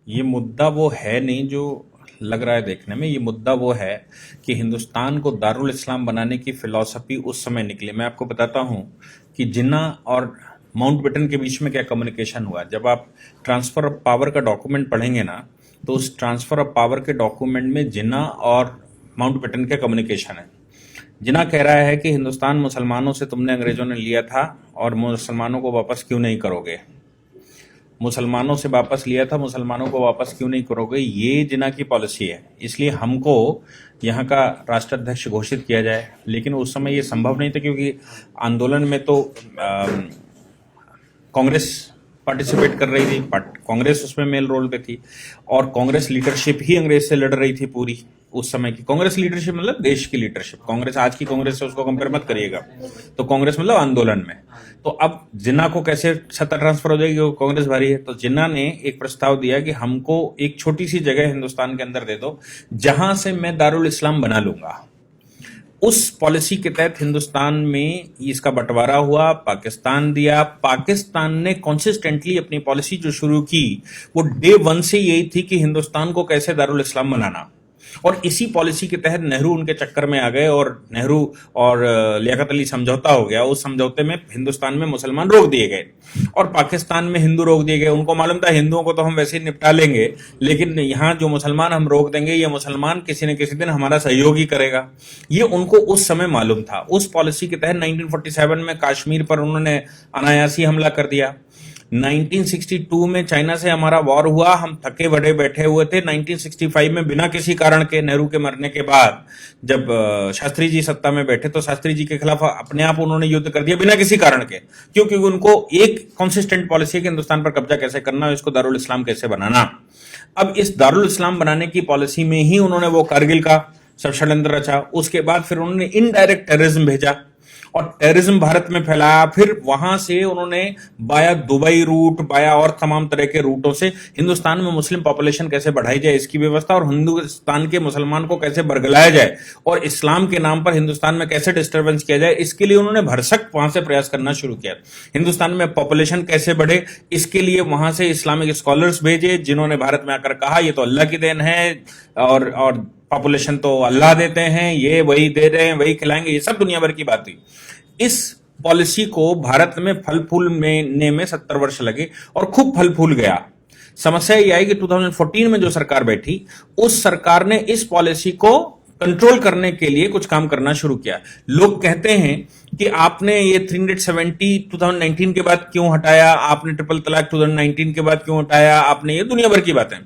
ये मुद्दा वो है नहीं जो लग रहा है देखने में। ये मुद्दा वो है कि हिंदुस्तान को दारुल इस्लाम बनाने की फिलॉसफी उस समय निकली। मैं आपको बताता हूं कि जिन्ना और माउंटबेटन के बीच में क्या कम्युनिकेशन हुआ। जब आप ट्रांसफर ऑफ पावर का डॉक्यूमेंट पढ़ेंगे ना, तो उस ट्रांसफर ऑफ पावर के डॉक्यूमेंट में जिन्ना और माउंटबेटन का कम्युनिकेशन है। जिन्ना कह रहा है कि हिंदुस्तान मुसलमानों से तुमने अंग्रेजों ने लिया था और मुसलमानों को वापस क्यों नहीं करोगे। मुसलमानों से वापस लिया था, मुसलमानों को वापस क्यों नहीं करोगे, ये जिन्ना की पॉलिसी है। इसलिए हमको यहाँ का राष्ट्राध्यक्ष घोषित किया जाए। लेकिन उस समय ये संभव नहीं था क्योंकि आंदोलन में तो कांग्रेस पार्टिसिपेट कर रही थी, कांग्रेस उसमें मेल रोल पे थी और कांग्रेस लीडरशिप ही अंग्रेज से लड़ रही थी। पूरी उस समय की कांग्रेस लीडरशिप मतलब देश की लीडरशिप। कांग्रेस आज की कांग्रेस से उसको कंपेयर मत करिएगा। तो कांग्रेस मतलब आंदोलन में। तो अब जिन्ना को कैसे सत्ता ट्रांसफर हो जाएगी, वो कांग्रेस भारी है। तो जिन्ना ने एक प्रस्ताव दिया कि हमको एक छोटी सी जगह हिंदुस्तान के अंदर दे दो जहां से मैं दारुल इस्लाम बना लूंगा। उस पॉलिसी के तहत हिंदुस्तान में इसका बंटवारा हुआ, पाकिस्तान दिया। पाकिस्तान ने कंसिस्टेंटली अपनी पॉलिसी जो शुरू की वो डे वन से यही थी कि हिंदुस्तान को कैसे दारुल इस्लाम बनाना। और इसी पॉलिसी के तहत नेहरू उनके चक्कर में आ गए और नेहरू और लियाकत अली समझौता हो गया। उस समझौते में हिंदुस्तान में मुसलमान रोक दिए गए और पाकिस्तान में हिंदू रोक दिए गए। उनको मालूम था हिंदुओं को तो हम वैसे ही निपटा लेंगे, लेकिन यहाँ जो मुसलमान हम रोक देंगे, ये मुसलमान किसी न किसी दिन हमारा सहयोग ही करेगा। ये उनको उस समय मालूम था। उस पॉलिसी के तहत 1947 में कश्मीर पर उन्होंने अनायासी हमला कर दिया। 1962 में चाइना से हमारा वॉर हुआ, हम थके बड़े बैठे हुए थे। 1965 में बिना किसी कारण के, नेहरू के मरने के बाद जब शास्त्री जी सत्ता में बैठे तो शास्त्री जी के खिलाफ अपने आप उन्होंने युद्ध कर दिया बिना किसी कारण के। क्योंकि उनको एक कॉन्सिस्टेंट पॉलिसी है कि हिंदुस्तान पर कब्जा कैसे करना है, इसको दारुल इस्लाम कैसे बनाना। अब इस दारुल इस्लाम बनाने की पॉलिसी में ही उन्होंने वो कारगिल का षड्यंत्र रचा। उसके बाद फिर उन्होंने इनडायरेक्ट टेररिज्म भेजा और टेररिज्म भारत में फैलाया। फिर वहां से उन्होंने बाया दुबई रूट, बाया और तमाम तरह के रूटों से हिंदुस्तान में मुस्लिम पॉपुलेशन कैसे बढ़ाई जाए इसकी व्यवस्था, और हिंदुस्तान के मुसलमान को कैसे बरगलाया जाए और इस्लाम के नाम पर हिंदुस्तान में कैसे डिस्टर्बेंस किया जाए, इसके लिए उन्होंने भरसक वहां से प्रयास करना शुरू किया। हिंदुस्तान में पॉपुलेशन कैसे बढ़े, इसके लिए वहां से इस्लामिक स्कॉलर्स भेजे जिन्होंने भारत में आकर कहा ये तो अल्लाह की देन है और पॉपुलेशन तो अल्लाह देते हैं, ये वही दे रहे हैं, वही खिलाएंगे। ये सब दुनिया भर की बात थी। इस पॉलिसी को भारत में फल फूल में 70 वर्ष लगे और खूब फल फूल गया। समस्या ये आई कि 2014 में जो सरकार बैठी, उस सरकार ने इस पॉलिसी को कंट्रोल करने के लिए कुछ काम करना शुरू किया। लोग कहते हैं कि आपने ये 370 2019 के बाद क्यों हटाया, आपने ट्रिपल तलाक 2019 के बाद क्यों हटाया, आपने, ये दुनिया भर की बातें।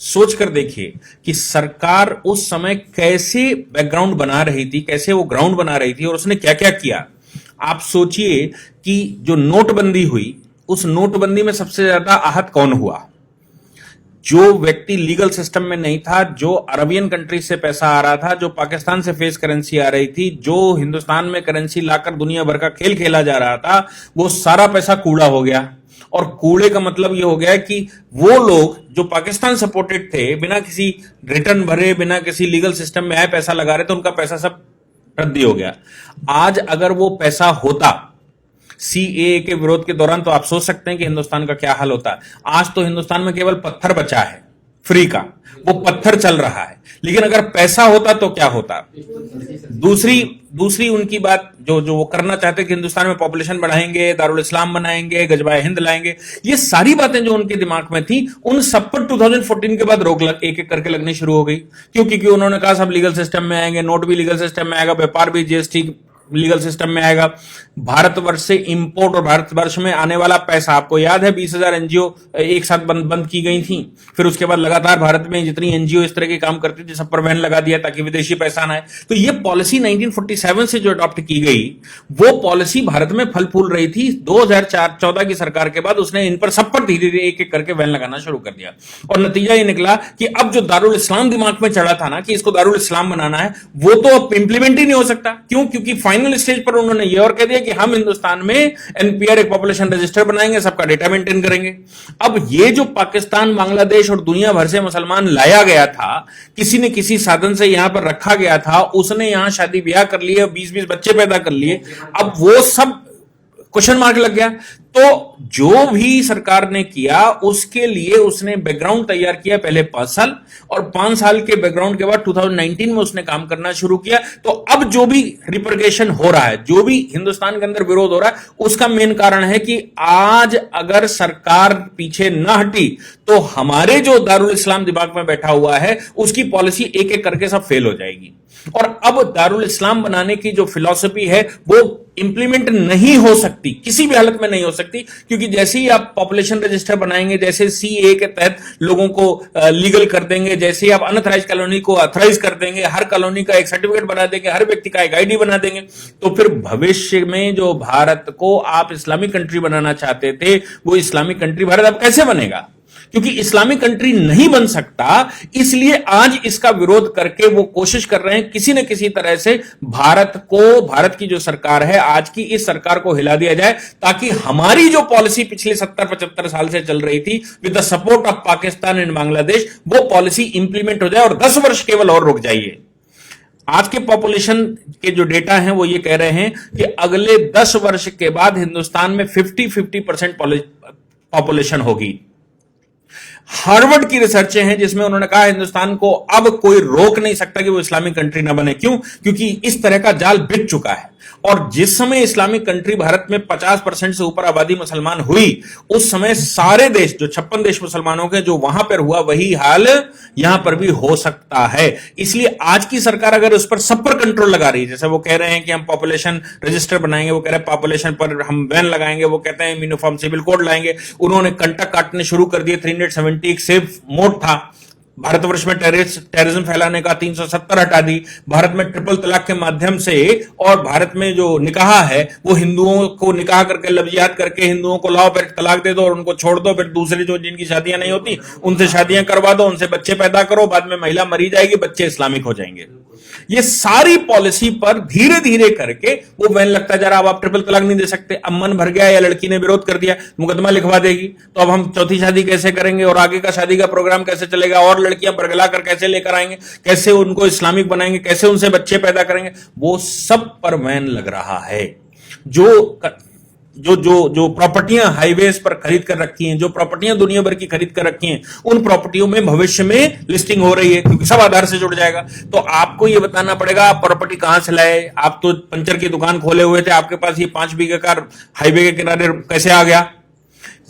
सोच कर देखिए कि सरकार उस समय कैसे बैकग्राउंड बना रही थी, कैसे वो ग्राउंड बना रही थी और उसने क्या क्या किया। आप सोचिए कि जो नोटबंदी हुई, उस नोटबंदी में सबसे ज्यादा आहत कौन हुआ? जो व्यक्ति लीगल सिस्टम में नहीं था, जो अरबियन कंट्री से पैसा आ रहा था, जो पाकिस्तान से फेस करेंसी आ रही थी, जो हिंदुस्तान में करेंसी लाकर दुनिया भर का खेल खेला जा रहा था, वो सारा पैसा कूड़ा हो गया। और कूड़े का मतलब ये हो गया कि वो लोग जो पाकिस्तान सपोर्टेड थे, बिना किसी रिटर्न भरे, बिना किसी लीगल सिस्टम में आए पैसा लगा रहे थे, उनका पैसा सब रद्दी हो गया। आज अगर वो पैसा होता सीएए के विरोध के दौरान, तो आप सोच सकते हैं कि हिंदुस्तान का क्या हाल होता। आज तो हिंदुस्तान में केवल पत्थर बचा है फ्री का, वो पत्थर चल रहा है। लेकिन अगर पैसा होता तो क्या होता? दूसरी उनकी बात जो वो करना चाहते कि हिंदुस्तान में पॉपुलेशन बढ़ाएंगे, दारुल इस्लाम बनाएंगे, गजबाए हिंद लाएंगे, ये सारी बातें जो उनके दिमाग में थी, उन सब पर 2014 के बाद रोक एक एक करके लगनी शुरू हो गई। क्योंकि उन्होंने कहा सब लीगल सिस्टम में आएंगे, नोट भी लीगल सिस्टम में आएगा, व्यापार भी जीएसटी लीगल सिस्टम में आएगा, भारतवर्ष से इंपोर्ट और भारतवर्ष में आने वाला पैसा, आपको याद है 20,000 एनजीओ एक साथ बंद की गई थी। फिर उसके बाद लगातार भारत में जितनी एनजीओ इस तरह के काम करती थी सब पर बैन लगा दिया ताकि विदेशी पैसा ना आए। तो ये पॉलिसी 1947 से जो अडॉप्ट की गई, वो पॉलिसी भारत में फल फूल रही थी। 2014 की सरकार के बाद उसने इन पर सब पर धीरे धीरे एक एक करके बैन लगाना शुरू कर दिया और नतीजा ये निकला कि अब जो दारुल इस्लाम दिमाग में चढ़ा था ना कि इसको दारुल इस्लाम बनाना है, वो तो अब इंप्लीमेंट ही नहीं हो सकता। क्यों? क्योंकि फाइनल स्टेज पर उन्होंने ये और कह दिया कि हम हिंदुस्तान में एनपीआर एक पॉपुलेशन रजिस्टर बनाएंगे, सबका डेटा मेंटेन करेंगे। अब ये जो पाकिस्तान, बांग्लादेश और दुनिया भर से मुसलमान लाया गया था, किसी ने किसी साधन से यहां पर रखा गया था, उसने यहां शादी ब्याह कर लिए, 20-20 बच्चे पैदा कर लिए। अब वो सब क्वेश्चन मार्क लग गया। तो जो भी सरकार ने किया उसके लिए उसने बैकग्राउंड तैयार किया पहले 5 साल, और 5 साल के बैकग्राउंड के बाद 2019 में उसने काम करना शुरू किया। तो अब जो भी रिपरकेशन हो रहा है, जो भी हिंदुस्तान के अंदर विरोध हो रहा है, उसका मेन कारण है कि आज अगर सरकार पीछे न हटी तो हमारे जो दारुल इस्लाम दिमाग में बैठा हुआ है उसकी पॉलिसी एक एक करके सब फेल हो जाएगी। और अब दारुल इस्लाम बनाने की जो फिलॉसफी है वो इंप्लीमेंट नहीं हो सकती, किसी भी हालत में नहीं हो सकती, क्योंकि जैसे ही आप पॉपुलेशन रजिस्टर बनाएंगे, जैसे सीए के तहत लोगों को लीगल कर देंगे, जैसे ही आप अनऑथराइज कॉलोनी को ऑथराइज कर देंगे, हर कॉलोनी का एक सर्टिफिकेट बना देंगे, हर व्यक्ति का एक आईडी बना देंगे, तो फिर भविष्य में जो भारत को आप इस्लामिक कंट्री बनाना चाहते थे वो इस्लामिक कंट्री भारत अब कैसे बनेगा? क्योंकि इस्लामिक कंट्री नहीं बन सकता, इसलिए आज इसका विरोध करके वो कोशिश कर रहे हैं किसी न किसी तरह से भारत की जो सरकार है आज की, इस सरकार को हिला दिया जाए, ताकि हमारी जो पॉलिसी पिछले 70-75 साल से चल रही थी with the support of Pakistan and Bangladesh, वो पॉलिसी इंप्लीमेंट हो जाए और 10 वर्ष केवल और रुक जाइए। आज के पॉपुलेशन के जो डेटा हैं वो ये कह रहे हैं कि अगले 10 वर्ष के बाद हिंदुस्तान में 50% पॉपुलेशन होगी। हार्वर्ड की रिसर्च है जिसमें उन्होंने कहा हिंदुस्तान को अब कोई रोक नहीं सकता कि वो इस्लामिक कंट्री ना बने। क्यों? क्योंकि इस तरह का जाल बिछ चुका है। और जिस समय इस्लामिक कंट्री भारत में 50% से ऊपर आबादी मुसलमान हुई, उस समय सारे देश जो 56 देश मुसलमानों के जो वहां पर हुआ, वही हाल यहां पर भी हो सकता है। इसलिए आज की सरकार अगर उस पर सब पर कंट्रोल लगा रही है, जैसे वो कह रहे हैं कि हम पॉपुलेशन रजिस्टर बनाएंगे, वो कह रहे हैं पॉपुलेशन पर हम बैन लगाएंगे, वो कहते हैं यूनिफॉर्म सिविल कोड लाएंगे, उन्होंने कंटक काटने शुरू कर दिए। 370 एक सेफ मोड था भारतवर्ष में टेररिज्म फैलाने का, 370 हटा दी। भारत में ट्रिपल तलाक के माध्यम से, और भारत में जो निकाह है वो हिंदुओं को निकाह करके लफ्जियात करके हिंदुओं को लाओ, फिर तलाक दे दो और उनको छोड़ दो, फिर दूसरी जो जिनकी शादियां नहीं होती उनसे शादियां करवा दो, उनसे बच्चे पैदा करो, बाद में महिला मरी जाएगी, बच्चे इस्लामिक हो जाएंगे। ये सारी पॉलिसी पर धीरे धीरे करके वो बैन लगता जा रहा। अब आप ट्रिपल तलाक नहीं दे सकते, अब मन भर गया या लड़की ने विरोध कर दिया, मुकदमा लिखवा देगी, तो अब हम चौथी शादी कैसे करेंगे और आगे का शादी का प्रोग्राम कैसे चलेगा, और लड़कियां बरगला कर कैसे लेकर आएंगे, कैसे उनको इस्लामिक बनाएंगे, कैसे उनसे बच्चे पैदा करेंगे, वो सब पर बैन लग रहा है। जो प्रॉपर्टियां हाईवेज पर खरीद कर रखी हैं, जो प्रॉपर्टियां दुनिया भर की खरीद कर रखी हैं, उन प्रॉपर्टियों में भविष्य में लिस्टिंग हो रही है, क्योंकि सब आधार से जुड़ जाएगा। तो आपको यह बताना पड़ेगा आप प्रॉपर्टी कहां से लाए, आप तो पंचर की दुकान खोले हुए थे, आपके पास ये 5 बीघे का हाईवे के किनारे कैसे आ गया?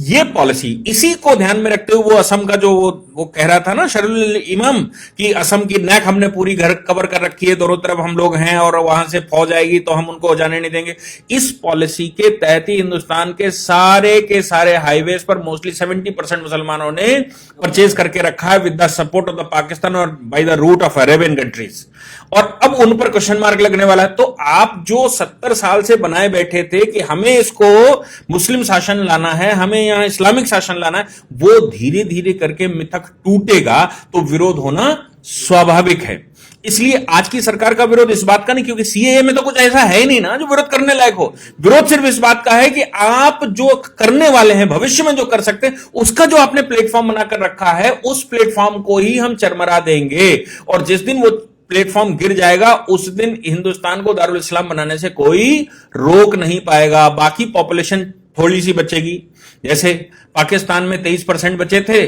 ये पॉलिसी, इसी को ध्यान में रखते हुए वो असम का जो वो कह रहा था ना शरुल इमाम, कि असम की नेक हमने पूरी घर कवर कर रखी है, दोनों तरफ हम लोग हैं और वहां से फौज आएगी तो हम उनको जाने नहीं देंगे। इस पॉलिसी के तहत ही हिंदुस्तान के सारे हाईवेज पर मोस्टली 70% मुसलमानों ने परचेज करके रखा है with the support of the Pakistan और by the route of Arabian countries. और अब उन पर क्वेश्चन मार्क लगने वाला है। तो आप जो 70 साल से बनाए बैठे थे कि हमें इसको मुस्लिम शासन लाना है, हमें यहां इस्लामिक शासन लाना है, वो धीरे धीरे करके मिथक टूटेगा तो विरोध होना स्वाभाविक है। इसलिए आज की सरकार का विरोध इस बात का नहीं, क्योंकि सीएए में तो कुछ ऐसा है ही नहीं ना जो विरोध करने लायक हो। विरोध सिर्फ इस बात का है कि आप जो करने वाले हैं, भविष्य में जो कर सकते हैं, उसका जो आपने प्लेटफॉर्म बनाकर रखा है, उस प्लेटफॉर्म को ही हम चरमरा देंगे। और जिस दिन वो प्लेटफॉर्म गिर जाएगा उस दिन हिंदुस्तान को दारुल इस्लाम बनाने से कोई रोक नहीं पाएगा। बाकी पॉपुलेशन थोड़ी सी बचेगी, जैसे पाकिस्तान में 23% बचे थे,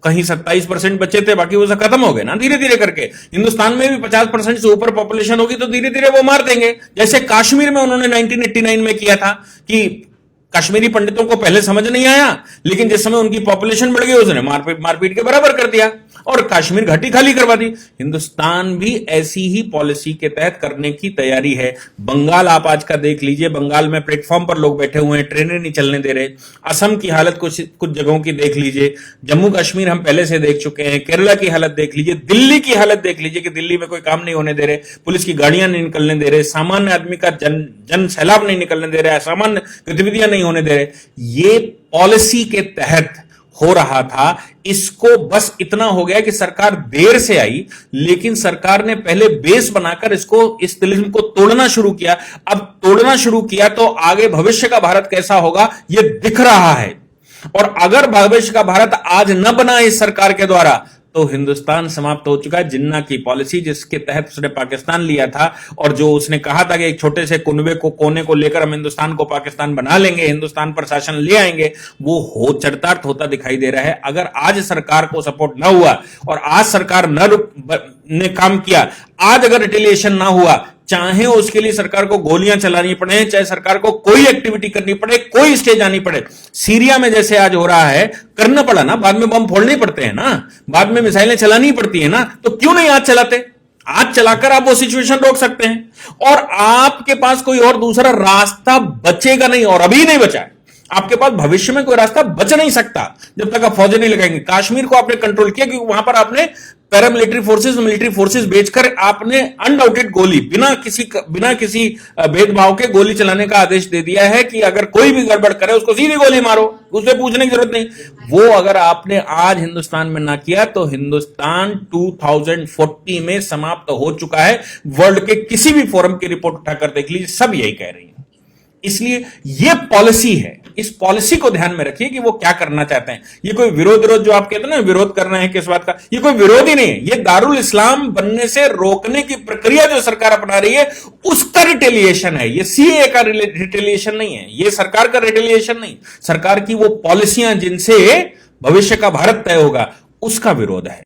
कहीं 27% बचे थे, बाकी वो सब खत्म हो गए ना धीरे धीरे करके। हिंदुस्तान में भी 50% से ऊपर पॉपुलेशन होगी तो धीरे धीरे वो मार देंगे। जैसे कश्मीर में उन्होंने 1989 में किया था कि कश्मीरी पंडितों को पहले समझ नहीं आया, लेकिन जिस समय उनकी पॉपुलेशन बढ़ गई उसने मारपीट के बराबर कर दिया और कश्मीर घाटी खाली करवा दी। हिंदुस्तान भी ऐसी ही पॉलिसी के तहत करने की तैयारी है। बंगाल आप आज का देख लीजिए, बंगाल में प्लेटफॉर्म पर लोग बैठे हुए हैं, ट्रेनें नहीं चलने दे रहे। असम की हालत कुछ जगहों की देख लीजिए, जम्मू कश्मीर हम पहले से देख चुके हैं, केरला की हालत देख लीजिए, दिल्ली की हालत देख लीजिए कि दिल्ली में कोई काम नहीं होने दे रहे, पुलिस की गाड़ियां नहीं निकलने दे रहे, सामान्य आदमी का जन सैलाब नहीं निकलने दे रहे, सामान्य गतिविधियां नहीं होने दे रहे। ये पॉलिसी के तहत हो रहा था। इसको बस इतना हो गया कि सरकार देर से आई, लेकिन सरकार ने पहले बेस बनाकर इस तिलिस्म को तोड़ना शुरू किया। अब तोड़ना शुरू किया तो आगे भविष्य का भारत कैसा होगा यह दिख रहा है। और अगर भविष्य का भारत आज न बना इस सरकार के द्वारा तो हिंदुस्तान समाप्त हो चुका है। जिन्ना की पॉलिसी जिसके तहत उसने पाकिस्तान लिया था और जो उसने कहा था कि एक छोटे से कुनबे को कोने को लेकर हम हिंदुस्तान को पाकिस्तान बना लेंगे, हिंदुस्तान पर शासन ले आएंगे, वो हो चरितार्थ होता दिखाई दे रहा है। अगर आज सरकार को सपोर्ट ना हुआ और आज सरकार ने काम किया, आज अगर रिटेलिएशन ना हुआ, चाहे उसके लिए सरकार को गोलियां चलानी पड़े, चाहे सरकार को कोई एक्टिविटी करनी पड़े, कोई स्टेज आनी पड़े, सीरिया में जैसे आज हो रहा है, करना पड़ा ना, बाद में बम फोड़ने पड़ते हैं ना, बाद में मिसाइलें चलानी पड़ती है ना, तो क्यों नहीं आज चलाते? आज चलाकर आप वो सिचुएशन रोक सकते हैं और आपके पास कोई और दूसरा रास्ता बचेगा नहीं, और अभी नहीं बचा है। आपके पास भविष्य में कोई रास्ता बच नहीं सकता जब तक आप फौजें नहीं लगाएंगे। कश्मीर को आपने कंट्रोल किया क्योंकि वहां पर आपने पैरामिलिट्री फोर्सेस, मिलिट्री फोर्सेस भेजकर आपने अनडाउटेड गोली बिना किसी भेदभाव के गोली चलाने का आदेश दे दिया है कि अगर कोई भी गड़बड़ करे उसको सीधी गोली मारो, उससे पूछने की जरूरत नहीं। वो अगर आपने आज हिंदुस्तान में ना किया तो हिंदुस्तान 2040 में समाप्त हो चुका है। वर्ल्ड के किसी भी फोरम की रिपोर्ट उठाकर देख लीजिए, सब यही कह रही है। इसलिए ये पॉलिसी है, इस पॉलिसी को ध्यान में रखिए कि वो क्या करना चाहते हैं। ये कोई विरोध जो आप कहते हैं ना, विरोध करना है किस बात का, ये कोई विरोध ही नहीं है। ये दारुल इस्लाम बनने से रोकने की प्रक्रिया जो सरकार अपना रही है उसका रिटेलिएशन है। ये सीए का रिटेलिएशन नहीं है, ये सरकार का रिटेलिएशन नहीं, सरकार की वो पॉलिसियां जिनसे भविष्य का भारत तय होगा उसका विरोध है।